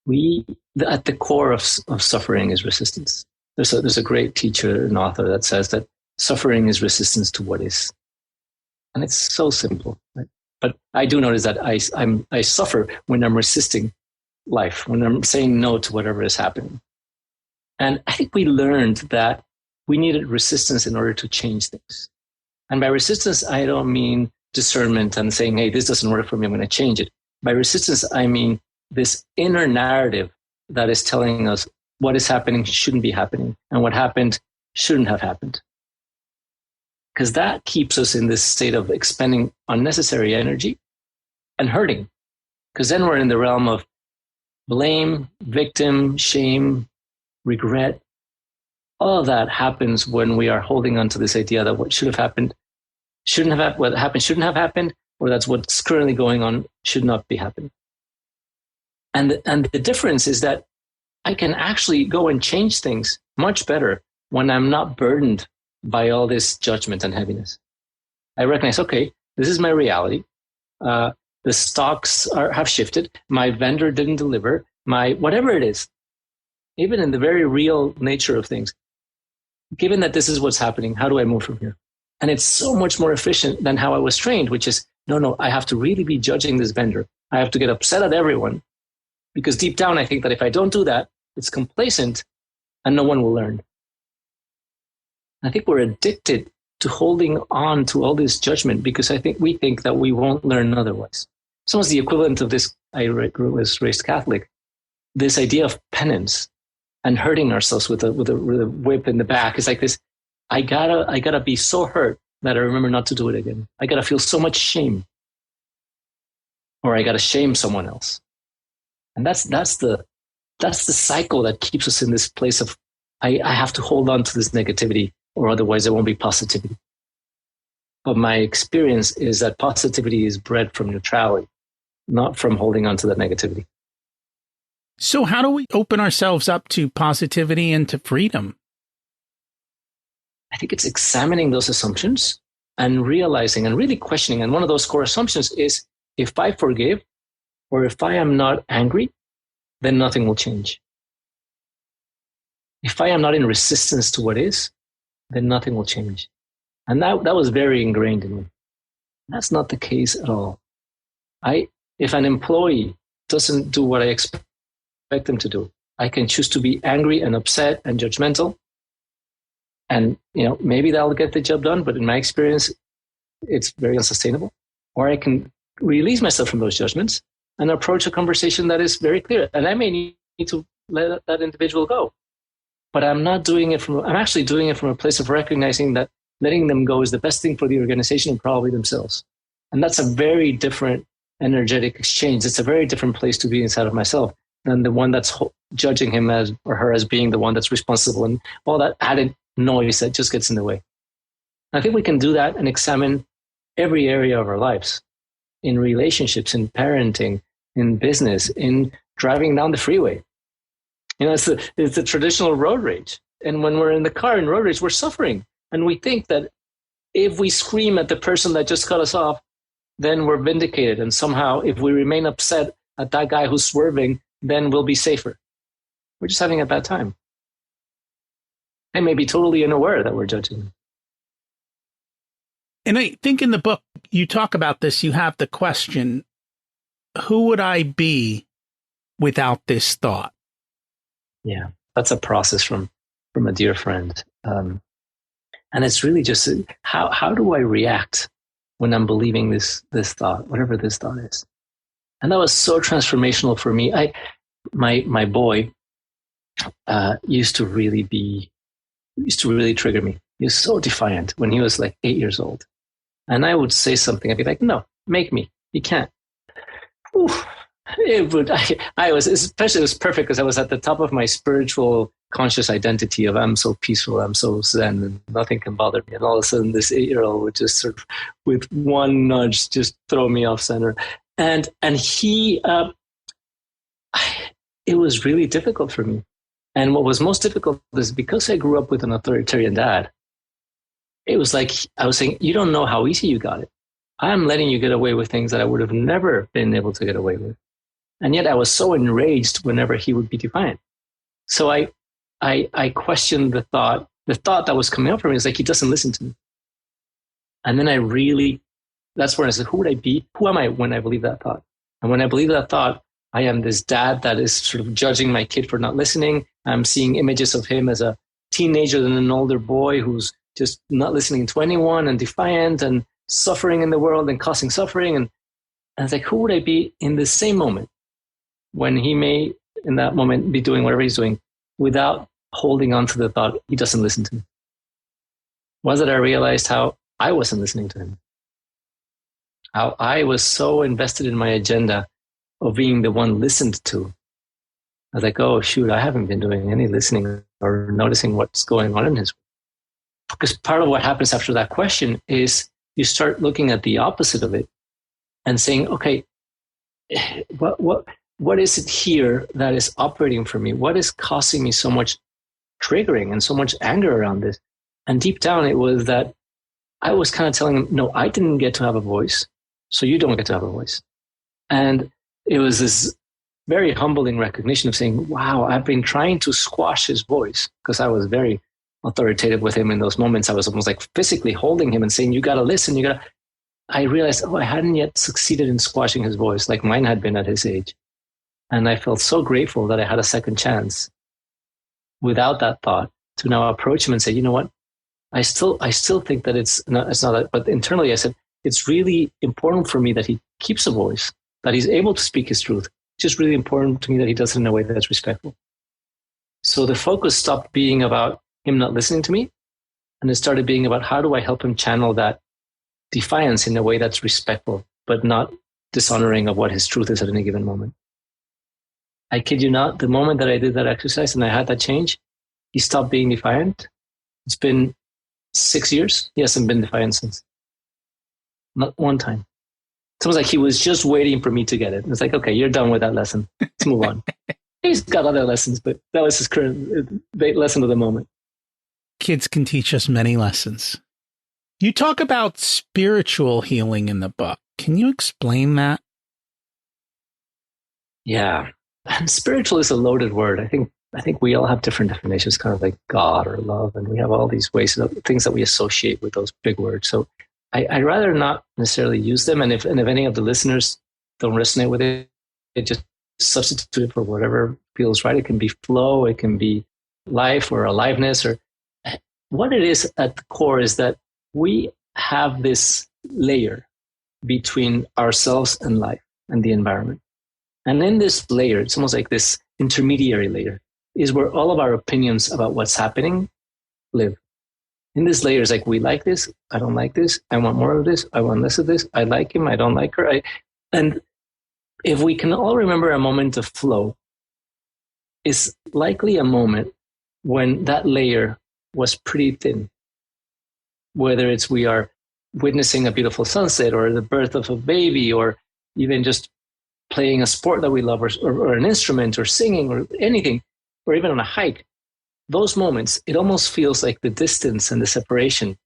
At the core of suffering is resistance. There's a great teacher and author that says that suffering is resistance to what is. And it's so simple, right? But I do notice that I suffer when I'm resisting life, when I'm saying no to whatever is happening. And I think we learned that we needed resistance in order to change things. And by resistance, I don't mean discernment and saying, hey, this doesn't work for me, I'm going to change it. By resistance, I mean this inner narrative that is telling us what is happening shouldn't be happening, and what happened shouldn't have happened. Because that keeps us in this state of expending unnecessary energy and hurting. Because then we're in the realm of blame, victim, shame, regret. All of that happens when we are holding on to this idea that what should have happened shouldn't have, what happened shouldn't have happened, or that's what's currently going on should not be happening. And the difference is that I can actually go and change things much better when I'm not burdened by all this judgment and heaviness. I recognize, okay, this is my reality. The stocks have shifted. My vendor didn't deliver. Whatever it is, even in the very real nature of things, given that this is what's happening, how do I move from here? And it's so much more efficient than how I was trained, which is, no, I have to really be judging this vendor. I have to get upset at everyone, because deep down, I think that if I don't do that, it's complacent and no one will learn. I think we're addicted to holding on to all this judgment because we think that we won't learn otherwise. It's almost the equivalent of this. I was raised Catholic. This idea of penance and hurting ourselves with a whip in the back. It's like this. I gotta be so hurt that I remember not to do it again. I gotta feel so much shame, or I gotta shame someone else. And that's the cycle that keeps us in this place of I have to hold on to this negativity, or otherwise there won't be positivity. But my experience is that positivity is bred from neutrality, not from holding on to that negativity. So how do we open ourselves up to positivity and to freedom? I think it's examining those assumptions and realizing and really questioning. And one of those core assumptions is, if I forgive or if I am not angry, then nothing will change. If I am not in resistance to what is, then nothing will change. And that was very ingrained in me. That's not the case at all. If an employee doesn't do what I expect them to do, I can choose to be angry and upset and judgmental. And, maybe that'll get the job done, but in my experience, it's very unsustainable. Or I can release myself from those judgments and approach a conversation that is very clear. And I may need to let that individual go. But I'm actually doing it from a place of recognizing that letting them go is the best thing for the organization and probably themselves. And that's a very different energetic exchange. It's a very different place to be inside of myself than the one that's judging him as or her as being the one that's responsible and all that added noise that just gets in the way. I think we can do that and examine every area of our lives, in relationships, in parenting, in business, in driving down the freeway. It's the traditional road rage. And when we're in the car in road rage, we're suffering. And we think that if we scream at the person that just cut us off, then we're vindicated. And somehow, if we remain upset at that guy who's swerving, then we'll be safer. We're just having a bad time. They may be totally unaware that we're judging them. And I think in the book, you talk about this. You have the question, who would I be without this thought? Yeah, that's a process from a dear friend. And it's really just, how do I react when I'm believing this thought, whatever this thought is? And that was so transformational for me. My boy used to really trigger me. He was so defiant when he was like 8 years old. And I would say something, I'd be like, no, make me. You can't. Ooh, it was perfect because I was at the top of my spiritual conscious identity of I'm so peaceful, I'm so zen, and nothing can bother me. And all of a sudden this 8-year-old would just sort of, with one nudge, just throw me off center. And he, it was really difficult for me. And what was most difficult is because I grew up with an authoritarian dad, it was like I was saying, you don't know how easy you got it. I'm letting you get away with things that I would have never been able to get away with. And yet I was so enraged whenever he would be defiant. So I questioned the thought that was coming up for me is like, he doesn't listen to me. And then that's where I said, who would I be? Who am I when I believe that thought? And when I believe that thought, I am this dad that is sort of judging my kid for not listening. I'm seeing images of him as a teenager and an older boy who's just not listening to anyone and defiant and suffering in the world and causing suffering. And I was like, who would I be in the same moment when he may, in that moment, be doing whatever he's doing without holding on to the thought, he doesn't listen to me? Was that I realized how I wasn't listening to him. How I was so invested in my agenda of being the one listened to. I was like, oh, shoot, I haven't been doing any listening or noticing what's going on in his world. Because part of what happens after that question is you start looking at the opposite of it and saying, okay, what is it here that is operating for me? What is causing me so much triggering and so much anger around this? And deep down, it was that I was kind of telling him, no, I didn't get to have a voice, so you don't get to have a voice. And it was this very humbling recognition of saying, wow, I've been trying to squash his voice, because I was very authoritative with him in those moments. I was almost like physically holding him and saying, you got to listen, I realized, I hadn't yet succeeded in squashing his voice like mine had been at his age. And I felt so grateful that I had a second chance without that thought to now approach him and say, you know what? I still think that it's not that, but internally I said, it's really important for me that he keeps a voice, that he's able to speak his truth. It's just really important to me that he does it in a way that's respectful. So the focus stopped being about him not listening to me, and it started being about how do I help him channel that defiance in a way that's respectful, but not dishonoring of what his truth is at any given moment. I kid you not, the moment that I did that exercise and I had that change, he stopped being defiant. It's been 6 years. He hasn't been defiant since. Not one time. It's almost like he was just waiting for me to get it. It's like, okay, you're done with that lesson. Let's move on. He's got other lessons, but that was his current lesson of the moment. kids can teach us many lessons. You talk about spiritual healing in the book. Can you explain that? Yeah. And spiritual is a loaded word. I think we all have different definitions, kind of like God or love, and we have all these ways, things that we associate with those big words. So I'd rather not necessarily use them. And if any of the listeners don't resonate with it, just substitute it for whatever feels right. It can be flow, it can be life or aliveness, or what it is at the core is that we have this layer between ourselves and life and the environment. And in this layer, it's almost like this intermediary layer, is where all of our opinions about what's happening live. In this layer is like, we like this, I don't like this, I want more of this, I want less of this, I like him, I don't like her. And if we can all remember a moment of flow, it's likely a moment when that layer was pretty thin. Whether it's we are witnessing a beautiful sunset or the birth of a baby, or even just playing a sport that we love, or an instrument, or singing, or anything, or even on a hike, those moments, it almost feels like the distance and the separation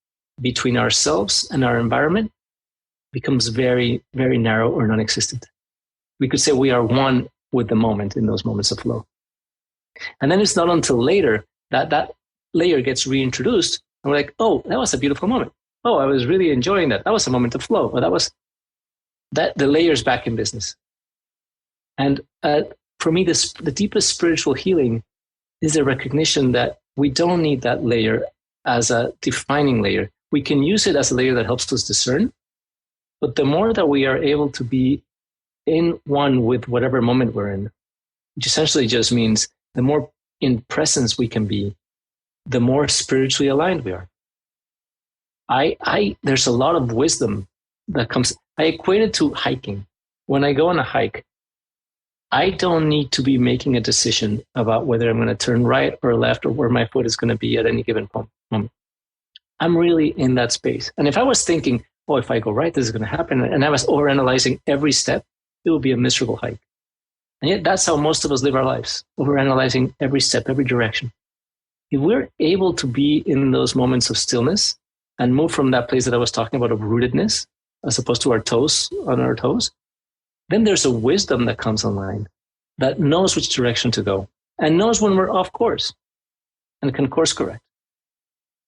between ourselves and our environment becomes very, very narrow or non-existent. We could say we are one with the moment in those moments of flow. And then it's not until later that that layer gets reintroduced, and we're like, oh, that was a beautiful moment. Oh, I was really enjoying that. That was a moment of flow. Or that was that the layer's back in business. And for me, the deepest spiritual healing is a recognition that we don't need that layer as a defining layer. We can use it as a layer that helps us discern. But the more that we are able to be in one with whatever moment we're in, which essentially just means the more in presence we can be, the more spiritually aligned we are. There's a lot of wisdom that comes. I equate it to hiking. When I go on a hike, I don't need to be making a decision about whether I'm going to turn right or left or where my foot is going to be at any given moment. I'm really in that space. And if I was thinking, oh, if I go right, this is going to happen, and I was overanalyzing every step, it would be a miserable hike. And yet that's how most of us live our lives, overanalyzing every step, every direction. If we're able to be in those moments of stillness and move from that place that I was talking about of rootedness, as opposed to on our toes, then there's a wisdom that comes online that knows which direction to go and knows when we're off course and can course correct.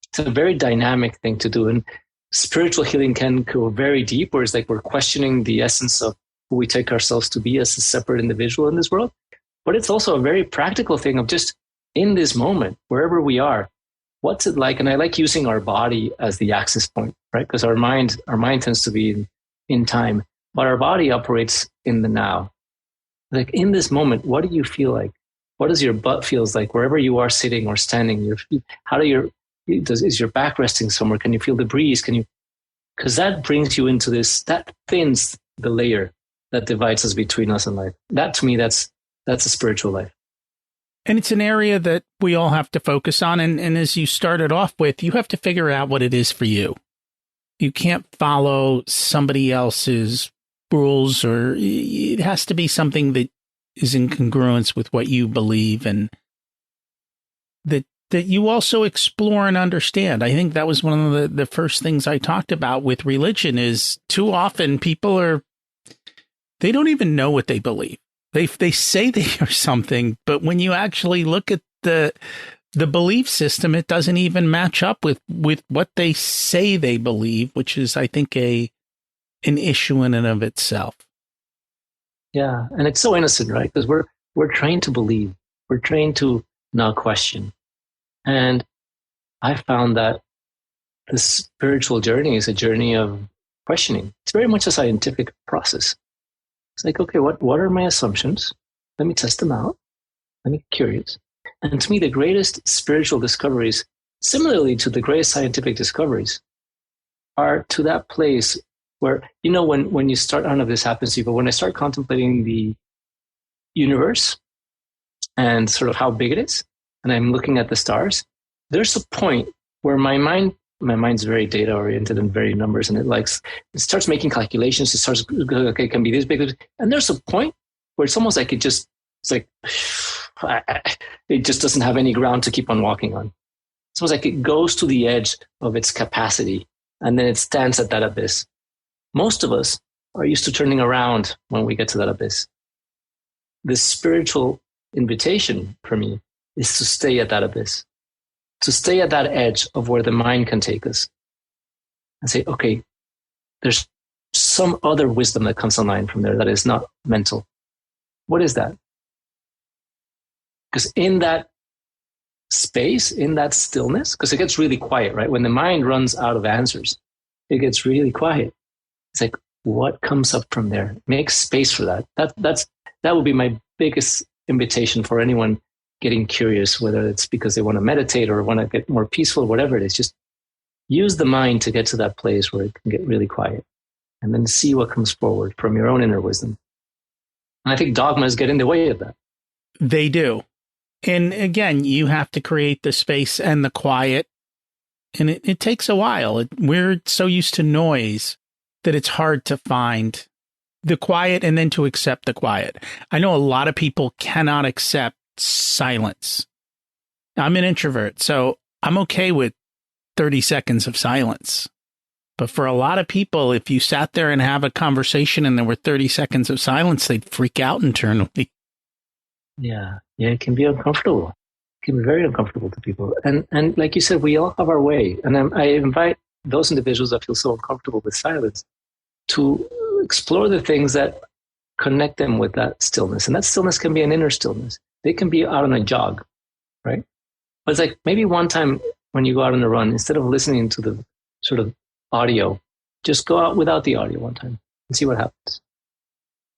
It's a very dynamic thing to do. And spiritual healing can go very deep, where it's like we're questioning the essence of who we take ourselves to be as a separate individual in this world. But it's also a very practical thing of just in this moment, wherever we are, what's it like? And I like using our body as the access point, right? Because our mind tends to be in time, but our body operates in the now. Like in this moment, what do you feel like? What does your butt feels like wherever you are sitting or standing? Is your back resting somewhere? Can you feel the breeze? Because that brings you into this, that thins the layer that divides us between us and life. That to me, that's a spiritual life. And it's an area that we all have to focus on. And as you started off with, you have to figure out what it is for you. You can't follow somebody else's rules, or it has to be something that is in congruence with what you believe, and that you also explore and understand. I think that was one of the first things I talked about with religion is too often people they don't even know what they believe. They say they are something, but when you actually look at the belief system, it doesn't even match up with what they say they believe, which is, I think, an issue in and of itself. Yeah, and it's so innocent, right? Because we're trained to believe, we're trained to not question, and I found that the spiritual journey is a journey of questioning. It's very much a scientific process. It's like, okay, what are my assumptions? Let me test them out. Let me get curious. And to me, the greatest spiritual discoveries, similarly to the greatest scientific discoveries, are to that place where, when you start, I don't know if this happens to you, but when I start contemplating the universe and sort of how big it is, and I'm looking at the stars, there's a point where my mind's very data oriented and very numbers, and it starts making calculations. It starts, okay, it can be this big. And there's a point where it's almost like it just doesn't have any ground to keep on walking on. It's almost like it goes to the edge of its capacity and then it stands at that abyss. Most of us are used to turning around when we get to that abyss. The spiritual invitation for me is to stay at that abyss, to stay at that edge of where the mind can take us and say, okay, there's some other wisdom that comes online from there that is not mental. What is that? Because in that space, in that stillness, because it gets really quiet, right? When the mind runs out of answers, it gets really quiet. It's like, what comes up from there? Make space for that. That would be my biggest invitation for anyone getting curious, whether it's because they want to meditate or want to get more peaceful, whatever it is. Just use the mind to get to that place where it can get really quiet and then see what comes forward from your own inner wisdom. And I think dogmas get in the way of that. They do. And again, you have to create the space and the quiet. And it takes a while. We're so used to noise that it's hard to find the quiet and then to accept the quiet. I know a lot of people cannot accept silence. I'm an introvert, so I'm okay with 30 seconds of silence. But for a lot of people, if you sat there and have a conversation and there were 30 seconds of silence, they'd freak out internally. Yeah, it can be uncomfortable. It can be very uncomfortable to people. And like you said, we all have our way. And I invite those individuals that feel so uncomfortable with silence to explore the things that connect them with that stillness. And that stillness can be an inner stillness. They can be out on a jog, right? But it's like maybe one time when you go out on a run, instead of listening to the sort of audio, just go out without the audio one time and see what happens.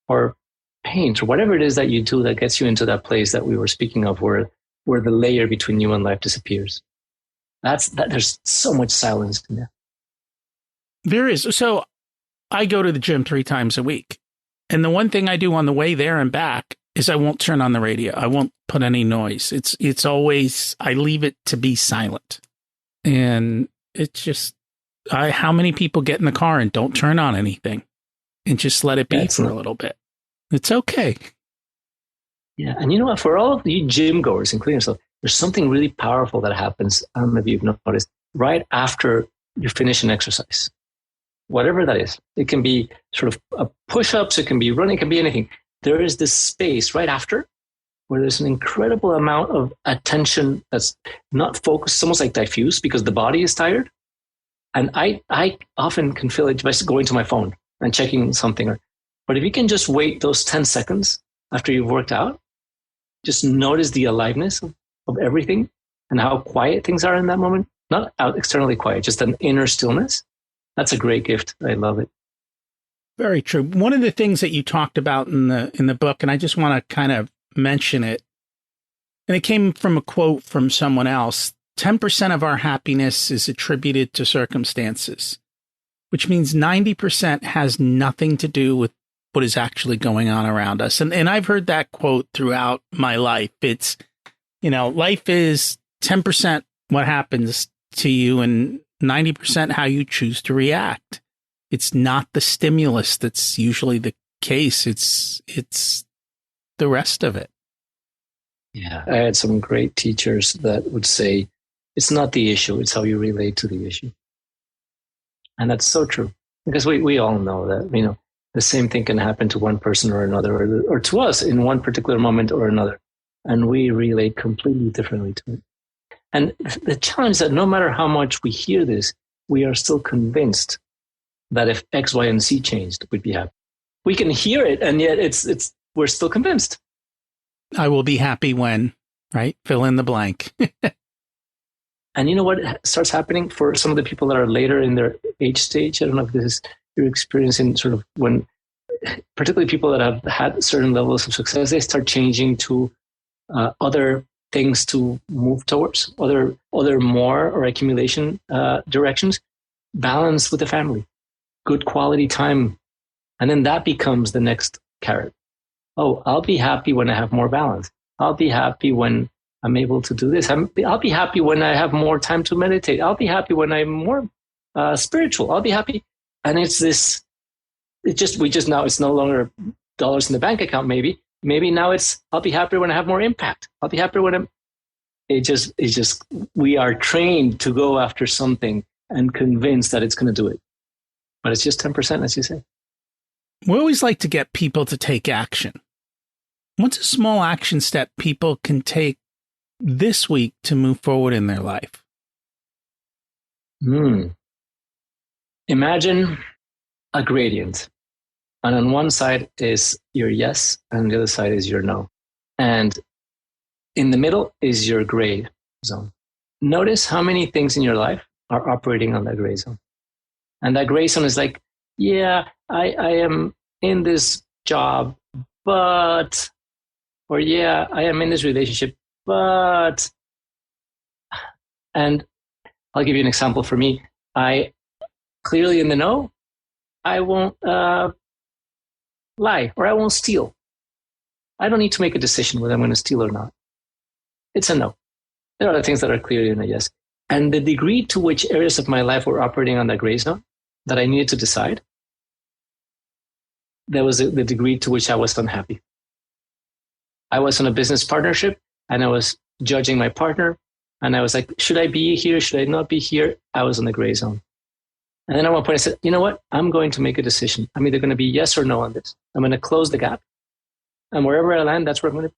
Or paint or whatever it is that you do that gets you into that place that we were speaking of where the layer between you and life disappears. There's so much silence in there. There is. So I go to the gym 3 times a week. And the one thing I do on the way there and back is I won't turn on the radio. I won't put any noise. It's always, I leave it to be silent. And it's just, how many people get in the car and don't turn on anything and just let it be for a little bit? It's okay. Yeah. And you know what? For all of you gym goers, including yourself, there's something really powerful that happens. I don't know if you've noticed, right after you finish an exercise. Whatever that is. It can be sort of push-ups, it can be running, it can be anything. There is this space right after where there's an incredible amount of attention that's not focused, it's almost like diffuse because the body is tired. And I often can feel it by going to my phone and checking something. But if you can just wait those 10 seconds after you've worked out, just notice the aliveness of everything and how quiet things are in that moment. Not out externally quiet, just an inner stillness. That's a great gift. I love it. Very true. One of the things that you talked about in the book, and I just want to kind of mention it, and it came from a quote from someone else, 10% of our happiness is attributed to circumstances, which means 90% has nothing to do with what is actually going on around us. And I've heard that quote throughout my life. It's, life is 10% what happens to you and 90% how you choose to react. It's not the stimulus that's usually the case. It's the rest of it. Yeah. I had some great teachers that would say, it's not the issue, it's how you relate to the issue. And that's so true. Because we all know that, the same thing can happen to one person or another, or to us in one particular moment or another. And we relate completely differently to it. And the challenge is that no matter how much we hear this, we are still convinced that if X, Y, and Z changed, we'd be happy. We can hear it, and yet we're still convinced. I will be happy when, right? Fill in the blank. And you know what starts happening for some of the people that are later in their age stage? I don't know if this is your experience in sort of when, particularly people that have had certain levels of success, they start changing to other things to move towards, other more or accumulation directions, balance with the family, good quality time. And then that becomes the next carrot. Oh, I'll be happy when I have more balance. I'll be happy when I'm able to do this. I'll be happy when I have more time to meditate. I'll be happy when I'm more spiritual. I'll be happy. And it's this, now it's no longer dollars in the bank account, maybe. Maybe now it's, I'll be happier when I have more impact. I'll be happier when We are trained to go after something and convinced that it's going to do it. But it's just 10%, as you say. We always like to get people to take action. What's a small action step people can take this week to move forward in their life? Imagine a gradient. And on one side is your yes, and on the other side is your no. And in the middle is your gray zone. Notice how many things in your life are operating on that gray zone. And that gray zone is like, yeah, I am in this job, but, or yeah, I am in this relationship, but, and I'll give you an example for me. I clearly in the no, I won't lie, or I won't steal. I don't need to make a decision whether I'm going to steal or not. It's a no. There are other things that are clearly in a yes. And the degree to which areas of my life were operating on that gray zone that I needed to decide, that was the degree to which I was unhappy. I was in a business partnership and I was judging my partner. And I was like, should I be here? Should I not be here? I was in the gray zone. And then at one point I said, you know what? I'm going to make a decision. I'm either going to be yes or no on this. I'm going to close the gap. And wherever I land, that's where I'm going to be.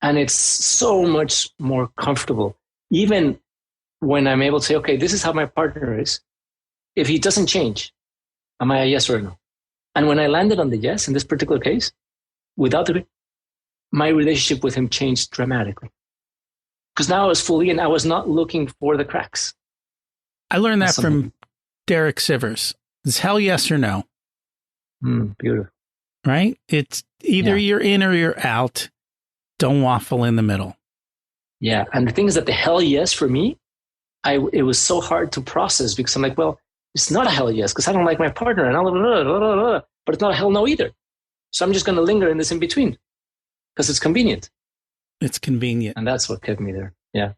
And it's so much more comfortable. Even when I'm able to say, okay, this is how my partner is. If he doesn't change, am I a yes or a no? And when I landed on the yes in this particular case, without the, my relationship with him changed dramatically. Because now I was fully in, I was not looking for the cracks. I learned that from Derek Sivers. It's hell yes or no. Beautiful. Right? It's either you're in or you're out. Don't waffle in the middle. Yeah. And the thing is that the hell yes for me, it was so hard to process because I'm like, well, it's not a hell yes because I don't like my partner and but it's not a hell no either. So I'm just going to linger in this in between because it's convenient. It's convenient. And that's what kept me there. Yeah.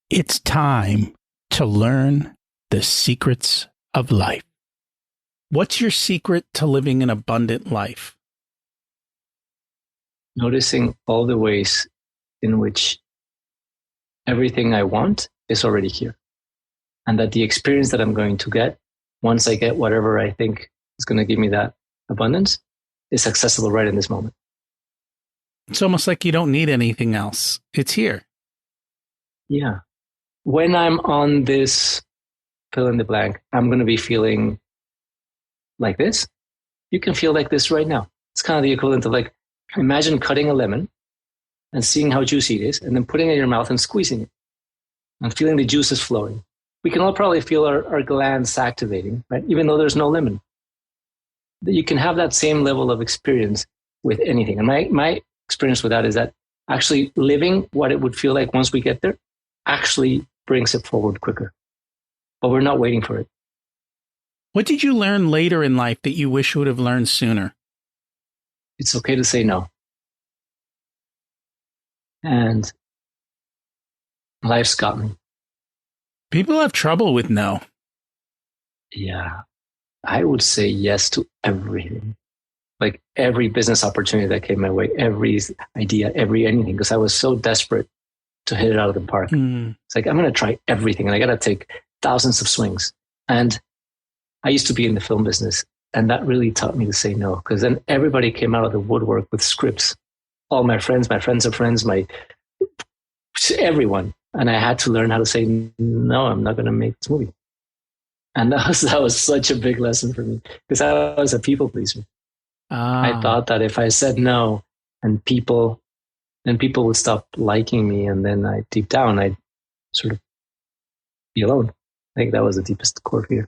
It's time to learn the secrets of life. What's your secret to living an abundant life? Noticing all the ways in which everything I want is already here. And that the experience that I'm going to get, once I get whatever I think is going to give me that abundance, is accessible right in this moment. It's almost like you don't need anything else. It's here. Yeah. When I'm on this fill in the blank, I'm going to be feeling like this. You can feel like this right now. It's kind of the equivalent of like, imagine cutting a lemon and seeing how juicy it is, and then putting it in your mouth and squeezing it and feeling the juices flowing. We can all probably feel our glands activating, right? Even though there's no lemon. You can have that same level of experience with anything. And my experience with that is that actually living what it would feel like once we get there actually brings it forward quicker. But we're not waiting for it. What did you learn later in life that you wish you would have learned sooner? It's okay to say no. And life's got me. People have trouble with no. Yeah. I would say yes to everything. Like every business opportunity that came my way, every idea, anything, because I was so desperate to hit it out of the park. It's like, I'm going to try everything and I got to take thousands of swings. And I used to be in the film business and that really taught me to say no, because then everybody came out of the woodwork with scripts. All my friends of friends, everyone. And I had to learn how to say, no, I'm not going to make this movie. And that was such a big lesson for me because I was a people pleaser. I thought that if I said no then people would stop liking me. And then deep down, I'd sort of be alone. I think that was the deepest core fear.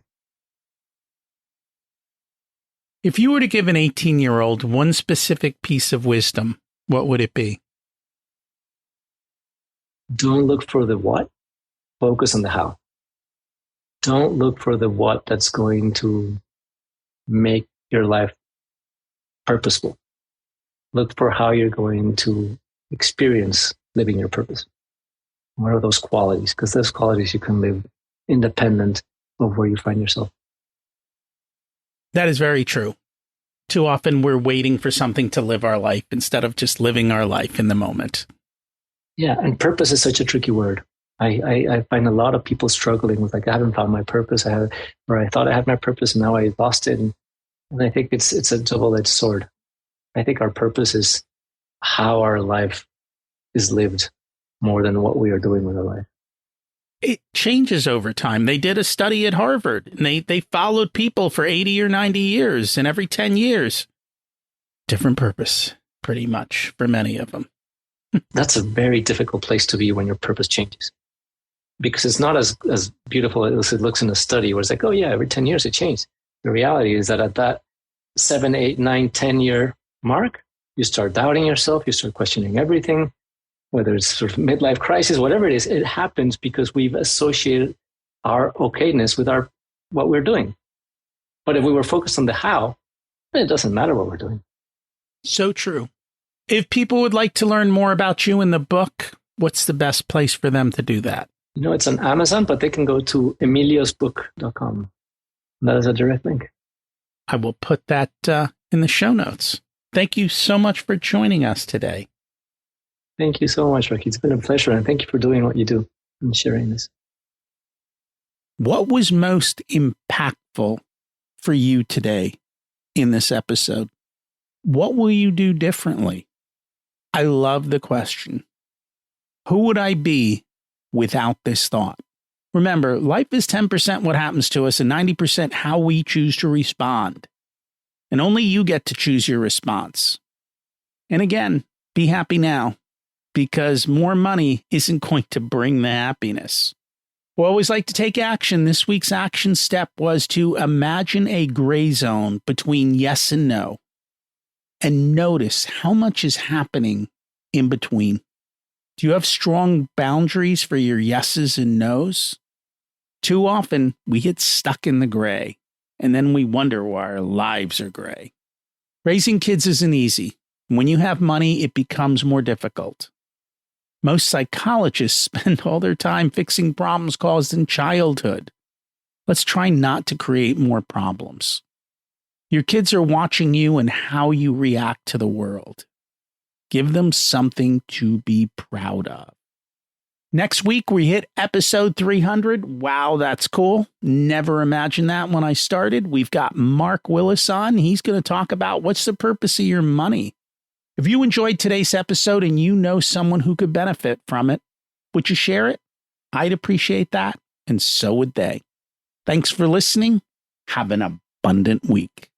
If you were to give an 18-year-old one specific piece of wisdom, what would it be? Don't look for the what, focus on the how. Don't look for the what that's going to make your life purposeful. Look for how you're going to experience living your purpose. What are those qualities? Because those qualities you can live independent of where you find yourself. That is very true. Too often we're waiting for something to live our life instead of just living our life in the moment. Yeah, and purpose is such a tricky word. I find a lot of people struggling with, like, I haven't found my purpose. I thought I had my purpose and now I lost it. And I think it's a double-edged sword. I think our purpose is how our life is lived more than what we are doing with our life. It changes over time. They did a study at Harvard, and they followed people for 80 or 90 years, and every 10 years, different purpose, pretty much, for many of them. That's a very difficult place to be when your purpose changes, because it's not as beautiful as it looks in a study where it's like, oh yeah, every 10 years it changed. The reality is that at that 7, 8, 9, 10-year mark, you start doubting yourself, you start questioning everything, whether it's sort of midlife crisis, whatever it is. It happens because we've associated our okayness with what we're doing. But if we were focused on the how, then it doesn't matter what we're doing. So true. If people would like to learn more about you in the book, what's the best place for them to do that? It's on Amazon, but they can go to emiliosbook.com. That is a direct link. I will put that in the show notes. Thank you so much for joining us today. Thank you so much, Rocky. It's been a pleasure, and thank you for doing what you do and sharing this. What was most impactful for you today in this episode? What will you do differently? I love the question. Who would I be without this thought? Remember, life is 10% what happens to us and 90% how we choose to respond. And only you get to choose your response. And again, be happy now, because more money isn't going to bring the happiness. We always like to take action. This week's action step was to imagine a gray zone between yes and no, and notice how much is happening in between. Do you have strong boundaries for your yeses and nos? Too often, we get stuck in the gray, and then we wonder why our lives are gray. Raising kids isn't easy. When you have money, it becomes more difficult. Most psychologists spend all their time fixing problems caused in childhood. Let's try not to create more problems. Your kids are watching you and how you react to the world. Give them something to be proud of. Next week, we hit episode 300. Wow, that's cool. Never imagined that when I started. We've got Mark Willis on. He's going to talk about what's the purpose of your money. If you enjoyed today's episode and you know someone who could benefit from it, would you share it? I'd appreciate that, and so would they. Thanks for listening. Have an abundant week.